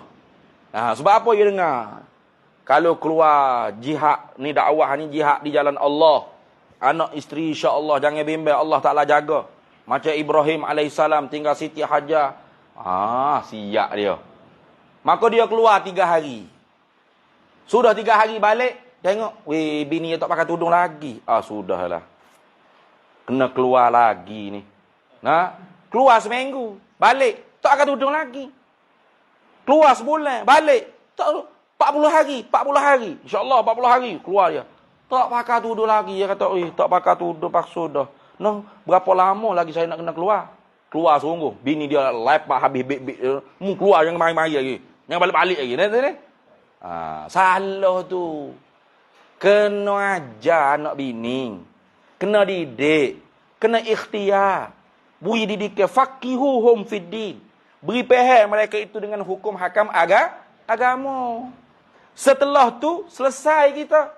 Sebab apa dia dengar? Kalau keluar jihad ni, dakwah ni jihad di jalan Allah. Anak isteri insya-Allah jangan bimbang, Allah Ta'ala jaga. Macam Ibrahim alaihissalam tinggal Siti Hajar. Siap dia. Maka dia keluar 3 hari. Sudah 3 hari balik, tengok, bini dia tak pakai tudung lagi. Sudahlah. Kena keluar lagi ni. Keluar seminggu, balik, tak pakai tudung lagi. Keluar sebulan, balik, tak 40 hari. InsyaAllah 40 hari keluar dia. Tak pakai tudung lagi. Dia kata, tak pakai tudung, paksa dah. Berapa lama lagi saya nak kena keluar? Keluar sungguh. Bini dia lepak habis bik-bik. Keluar jangan mari-mari lagi. Jangan balik-balik lagi. Salah tu. Kena ajar anak bini. Kena didik. Kena ikhtiar. Beri didikan. Faqihuhum fiddin. Beri pahal mereka itu dengan hukum hakam agama. Setelah tu, selesai kita.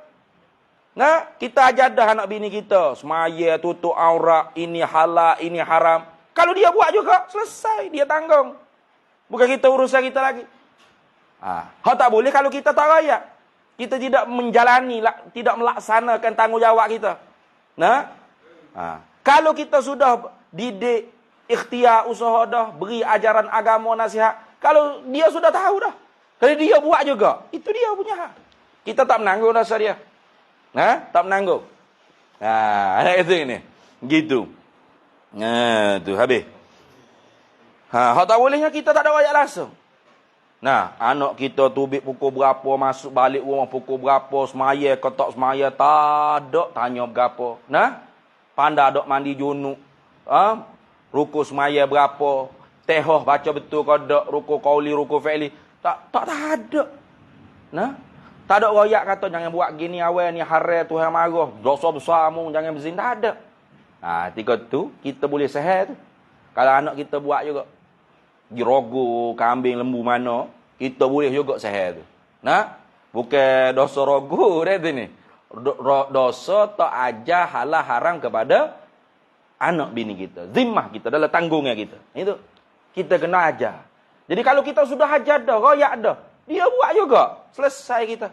Kita ajar dah anak bini kita. Semaya, tutup aurat, ini halal, ini haram. Kalau dia buat juga, selesai. Dia tanggung. Bukan kita urusan kita lagi. Tak boleh kalau kita tak rakyat. Kita tidak menjalani, tidak melaksanakan tanggungjawab kita. Kalau kita sudah didik, ikhtiar, usaha dah, beri ajaran agama, nasihat. Kalau dia sudah tahu dah. Kalau dia buat juga, itu dia punya hak. Kita tak menanggung rasa dia. Tak menanggung. Itu ini. Gitu. Tu habis. Hak tak bolehnya kita tak ada royak langsung. Nah, anak kita tubik pukul berapa, masuk balik rumah pukul berapa, semaya ke tak semaya, tak ada tanya berapa. Nah, pandai dok mandi junuk. Ruku semaya berapa, tehoh baca betul ke tak, ruku qauli, ruku fi'li. Tak ada. Nah, tak ada royak kata jangan buat gini awal ni haram Tuhan marah, dosa besar mu jangan berzina, tak ada. Ketika tu kita boleh sehat tu. Kalau anak kita buat juga rogo, kambing, lembu mana, kita boleh juga sehat tu. Nah, bukan dosa rogo dah tu ni. Dosa tak ajar halal haram kepada anak bini kita. Zimmah kita adalah tanggungnya kita. Itu kita kena ajar. Jadi kalau kita sudah ajar dah, royak dah, dia buat juga. Selesai kita.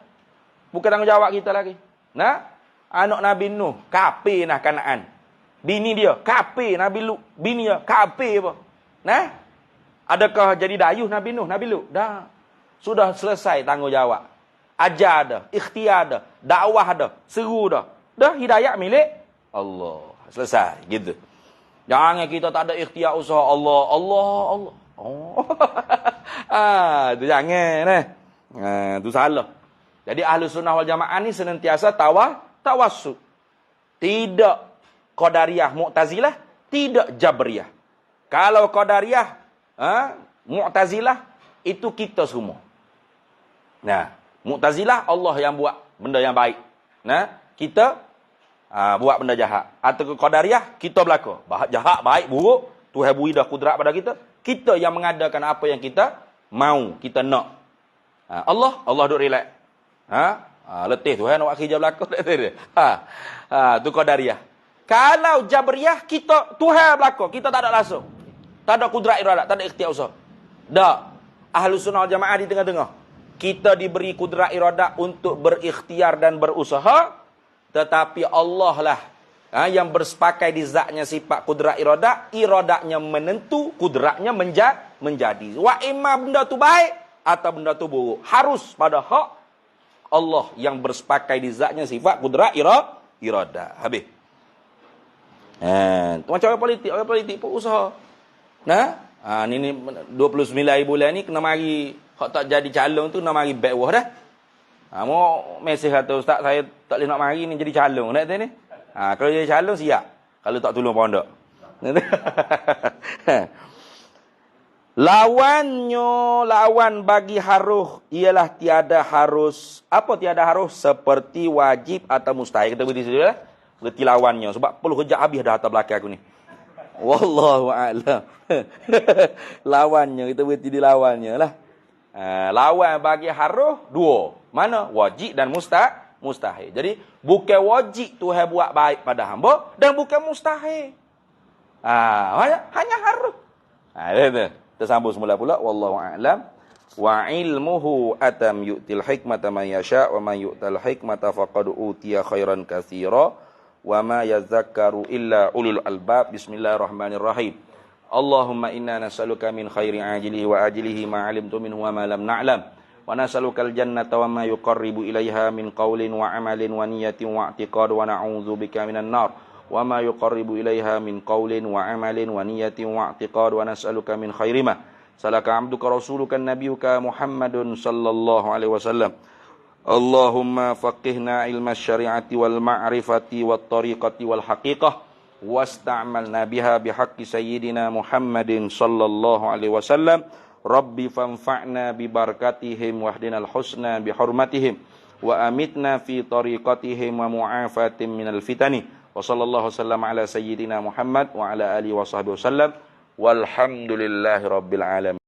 Bukan tanggungjawab kita lagi. Nah, anak Nabi Nuh, kafir nah Kanaan. Bini dia, kafir Nabi Lut. Bini dia, kafir apa. Nah, adakah jadi dayuh Nabi Nuh, Nabi Lut? Dah. Sudah selesai tanggungjawab. Ajar dah, ikhtiar dah, dakwah dah, seru dah. Dah hidayah milik Allah. Selesai, gitu. Jangan kita tak ada ikhtiar usaha Allah. Oh. Tu jangan tu salah. Jadi ahli sunnah wal jamaah ni senantiasa tawassut. Tidak Qadariyah, Mu'tazilah, tidak Jabriyah. Kalau Qadariyah, Mu'tazilah, itu kita semua. Nah, Mu'tazilah Allah yang buat benda yang baik. Nah, kita buat benda jahat. Atau Qadariyah, kita belaka. Jahat, baik, buruk, Tuhan beri dah kudrat pada kita. Kita yang mengadakan apa yang kita mau, kita nak. Allah duk relax. Letih Tuhan nak buat kerja belaka. Tu Qadariyah. Kalau Jabriyah, kita Tuhan belaka, kita tak ada langsung. Tak ada kudrat iradat, tak ada ikhtiar usaha. Tak. Ahlus sunnah wal jamaah di tengah-tengah. Kita diberi kudrat iradat untuk berikhtiar dan berusaha, tetapi Allah lah yang bersepakai di zatnya sifat kudrat iradat, iradatnya menentu, kudratnya menjadi. Wa imma benda tu baik atau benda tu buruk. Harus pada hak Allah yang bersepakai di zatnya sifat kudrat iradat. Habis. Macam orang politik pun usaha. Nah, ni 29 bulan ni kena mari hak tak jadi calon tu nak mari back wah dah. Mau mesej kata ustaz saya tak boleh nak mari ni jadi calon nak ni. Kalau jadi calon siap. Kalau tak tolong pondok. Lawan bagi harus ialah tiada harus. Apa tiada harus? Seperti wajib atau mustahil. Kita berhenti dulu lah. Berhenti lawannya. Sebab perlu kejap habis dah atas belakang aku ni. Wallahu a'lam. Lawannya. Kita berhenti di lawannya lah. Lawan bagi harus dua. Mana? Wajib dan mustahil. Jadi, bukan wajib Tuhan buat baik pada hamba. Dan bukan mustahil. Hanya harus. Kita sambung semula pula. Wallahu a'lam. Wa ilmuhu atam yu'til hikmata man yasha' wa man yu'tal hikmata faqad utiya khairan katsira wa ma yadhakkaru illa ulul albab. Bismillahirrahmanirrahim. Allahumma inna nas'aluka min khairi ajilihi wa ajilihi ma 'alimtu minhu wa ma lam na'lam wa nas'alukal jannata wa ma yuqarribu ilaiha min qawlin wa 'amalin wa niyatin wa i'tiqad wa na'udzubika minan nar wa ma yuqarribu ilaiha min qawlin wa 'amalin wa niyatin wa i'tiqad wa nas'aluka min khairi ma salaka 'abduka rasuluka nabiyyuka Muhammadun sallallahu alaihi wasallam. Allahumma faqihna ilma syari'ati wal ma'rifati wat tariqati wal haqiqah wasta'malna biha bihaqqi sayyidina Muhammadin sallallahu alaihi wasallam. Rabbi fanfa'na bi barakatihim wahdinal husna bi hurmatihim wa amitna fi tariqatihim wa mu'afatin minal fitani. Wa sallallahu wasallam ala sayyidina Muhammad wa ala alihi wa sahbihi wasallam walhamdulillahi rabbil alamin.